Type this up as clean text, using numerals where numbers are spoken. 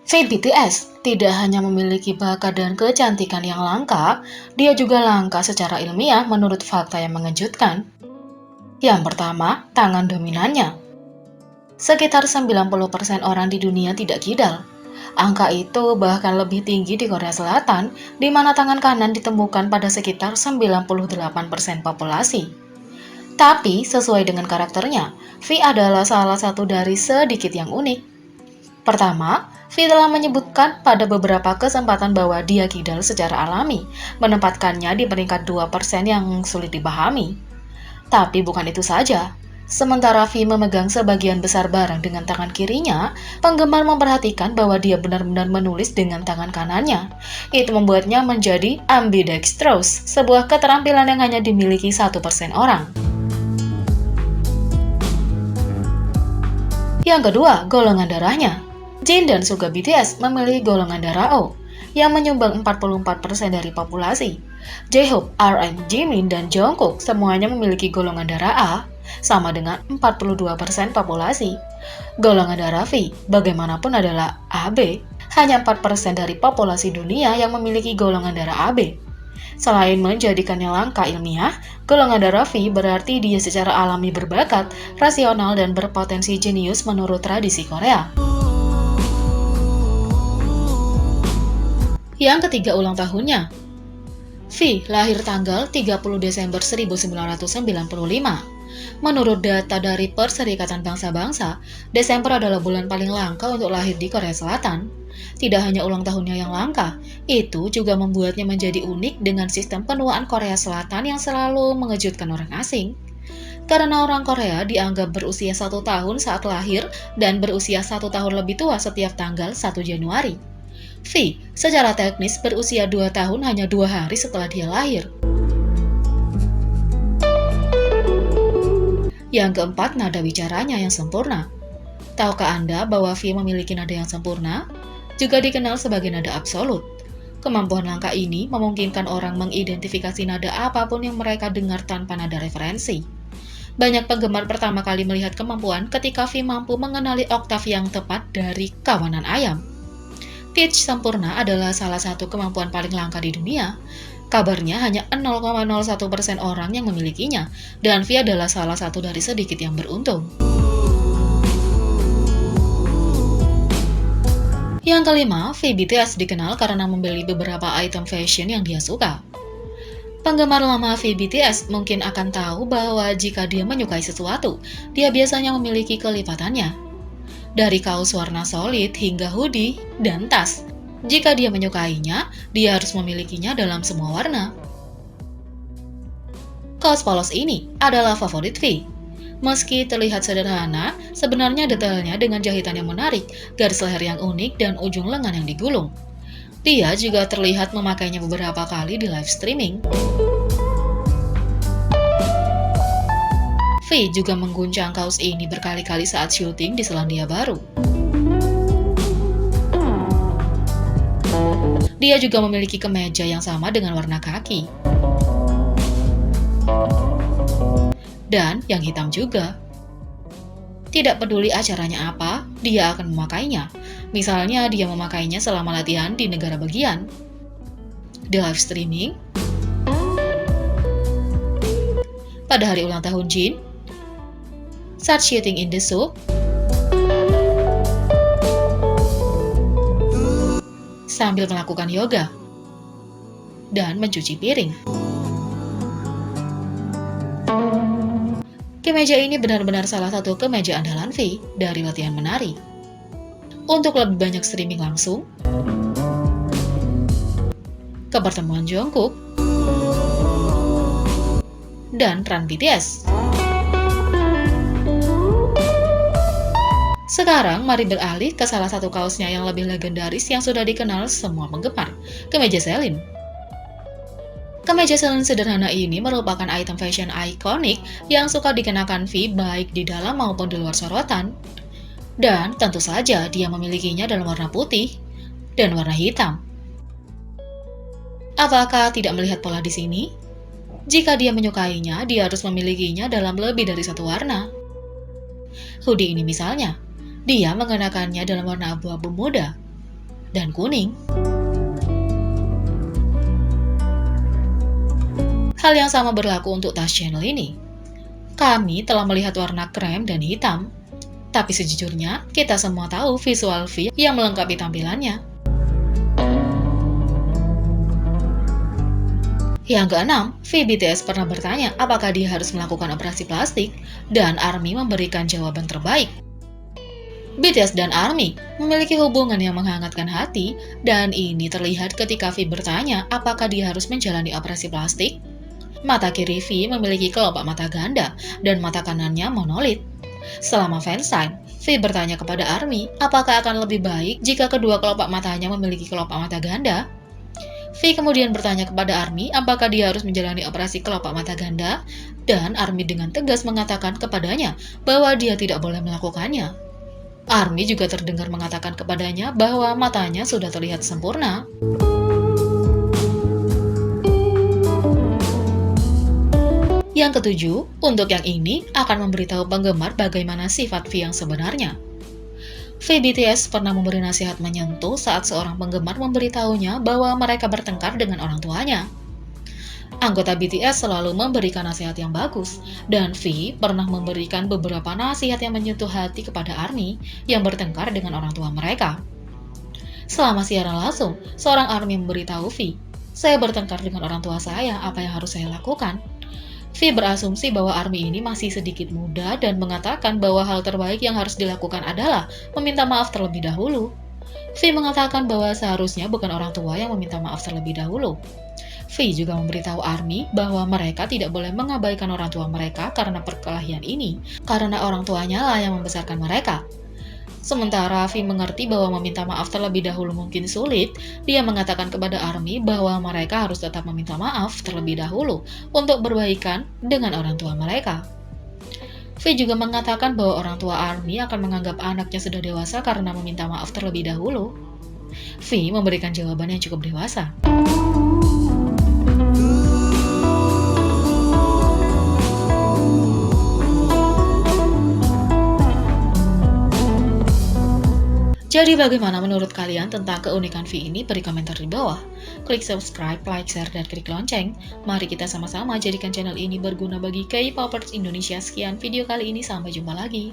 BTS tidak hanya memiliki bakat dan kecantikan yang langka, dia juga langka secara ilmiah menurut fakta yang mengejutkan. Yang pertama, tangan dominannya. Sekitar 90% orang di dunia tidak kidal. Angka itu bahkan lebih tinggi di Korea Selatan, di mana tangan kanan ditemukan pada sekitar 98% populasi. Tapi, sesuai dengan karakternya, V adalah salah satu dari sedikit yang unik. Pertama, V telah menyebutkan pada beberapa kesempatan bahwa dia kidal secara alami, menempatkannya di peringkat 2% yang sulit dipahami. Tapi bukan itu saja. Sementara V memegang sebagian besar barang dengan tangan kirinya, penggemar memperhatikan bahwa dia benar-benar menulis dengan tangan kanannya. Itu membuatnya menjadi ambidextrous, sebuah keterampilan yang hanya dimiliki 1% orang. Yang kedua, golongan darahnya. Jin dan Suga BTS memiliki golongan darah O, yang menyumbang 44% dari populasi. J-Hope, RM, Jimin, dan Jungkook semuanya memiliki golongan darah A, sama dengan 42% populasi. Golongan darah V, bagaimanapun adalah AB, hanya 4% dari populasi dunia yang memiliki golongan darah AB. Selain menjadikannya langka ilmiah, golongan darah V berarti dia secara alami berbakat, rasional, dan berpotensi jenius menurut tradisi Korea. Yang ketiga, ulang tahunnya. V lahir tanggal 30 Desember 1995. Menurut data dari Perserikatan Bangsa-Bangsa, Desember adalah bulan paling langka untuk lahir di Korea Selatan. Tidak hanya ulang tahunnya yang langka, itu juga membuatnya menjadi unik dengan sistem penuaan Korea Selatan yang selalu mengejutkan orang asing. Karena orang Korea dianggap berusia 1 tahun saat lahir dan berusia 1 tahun lebih tua setiap tanggal 1 Januari. V secara teknis berusia 2 tahun hanya 2 hari setelah dia lahir. Yang keempat, nada bicaranya yang sempurna. Tahukah Anda bahwa V memiliki nada yang sempurna? Juga dikenal sebagai nada absolut. Kemampuan langka ini memungkinkan orang mengidentifikasi nada apapun yang mereka dengar tanpa nada referensi. Banyak penggemar pertama kali melihat kemampuan ketika V mampu mengenali oktav yang tepat dari kawanan ayam. Pitch sempurna adalah salah satu kemampuan paling langka di dunia. Kabarnya hanya 0,01% orang yang memilikinya, dan V adalah salah satu dari sedikit yang beruntung. Yang kelima, V BTS dikenal karena membeli beberapa item fashion yang dia suka. Penggemar lama V BTS mungkin akan tahu bahwa jika dia menyukai sesuatu, dia biasanya memiliki kelipatannya. Dari kaos warna solid hingga hoodie dan tas. Jika dia menyukainya, dia harus memilikinya dalam semua warna. Kaos polos ini adalah favorit V. Meski terlihat sederhana, sebenarnya detailnya dengan jahitan yang menarik, garis leher yang unik, dan ujung lengan yang digulung. Dia juga terlihat memakainya beberapa kali di live streaming. V juga mengguncang kaos ini berkali-kali saat syuting di Selandia Baru. Dia juga memiliki kemeja yang sama dengan warna kaki. Dan yang hitam juga. Tidak peduli acaranya apa, dia akan memakainya. Misalnya dia memakainya selama latihan di negara bagian, di live streaming, pada hari ulang tahun Jin, saat shooting in the show, sambil melakukan yoga, dan mencuci piring. Kemeja ini benar-benar salah satu kemeja andalan V dari latihan menari. Untuk lebih banyak streaming langsung, ke pertemuan Jungkook, dan Run BTS. Sekarang, mari beralih ke salah satu kaosnya yang lebih legendaris yang sudah dikenal semua penggemar, kemeja Celine. Kemeja Celine sederhana ini merupakan item fashion ikonik yang suka dikenakan V baik di dalam maupun di luar sorotan. Dan tentu saja dia memilikinya dalam warna putih dan warna hitam. Apakah tidak melihat pola di sini? Jika dia menyukainya, dia harus memilikinya dalam lebih dari satu warna. Hoodie ini misalnya, dia mengenakannya dalam warna abu-abu muda. dan kuning. Hal yang sama berlaku untuk tas channel ini. Kami telah melihat warna krem dan hitam, tapi sejujurnya kita semua tahu visual V yang melengkapi tampilannya. Yang keenam, V BTS pernah bertanya apakah dia harus melakukan operasi plastik, dan ARMY memberikan jawaban terbaik. BTS dan ARMY memiliki hubungan yang menghangatkan hati, dan ini terlihat ketika V bertanya apakah dia harus menjalani operasi plastik. Mata kiri V memiliki kelopak mata ganda, dan mata kanannya monolit. Selama fansign, V bertanya kepada ARMY apakah akan lebih baik jika kedua kelopak matanya memiliki kelopak mata ganda. V kemudian bertanya kepada ARMY apakah dia harus menjalani operasi kelopak mata ganda, dan ARMY dengan tegas mengatakan kepadanya bahwa dia tidak boleh melakukannya. ARMY juga terdengar mengatakan kepadanya bahwa matanya sudah terlihat sempurna. Yang ketujuh, untuk yang ini akan memberitahu penggemar bagaimana sifat V yang sebenarnya. V BTS pernah memberi nasihat menyentuh saat seorang penggemar memberitahunya bahwa mereka bertengkar dengan orang tuanya. Anggota BTS selalu memberikan nasihat yang bagus, dan V pernah memberikan beberapa nasihat yang menyentuh hati kepada ARMY yang bertengkar dengan orang tua mereka. Selama siaran langsung, seorang ARMY memberitahu V, "Saya bertengkar dengan orang tua saya, apa yang harus saya lakukan?" V berasumsi bahwa ARMY ini masih sedikit muda dan mengatakan bahwa hal terbaik yang harus dilakukan adalah meminta maaf terlebih dahulu. V mengatakan bahwa seharusnya bukan orang tua yang meminta maaf terlebih dahulu. V juga memberitahu ARMY bahwa mereka tidak boleh mengabaikan orang tua mereka karena perkelahian ini, karena orang tuanya lah yang membesarkan mereka. Sementara V mengerti bahwa meminta maaf terlebih dahulu mungkin sulit, dia mengatakan kepada ARMY bahwa mereka harus tetap meminta maaf terlebih dahulu untuk berbaikan dengan orang tua mereka. V juga mengatakan bahwa orang tua ARMY akan menganggap anaknya sudah dewasa karena meminta maaf terlebih dahulu. V memberikan jawaban yang cukup dewasa. Jadi bagaimana menurut kalian tentang keunikan V ini? Beri komentar di bawah. Klik subscribe, like, share, dan klik lonceng. Mari kita sama-sama jadikan channel ini berguna bagi K-popers Indonesia. Sekian video kali ini, sampai jumpa lagi.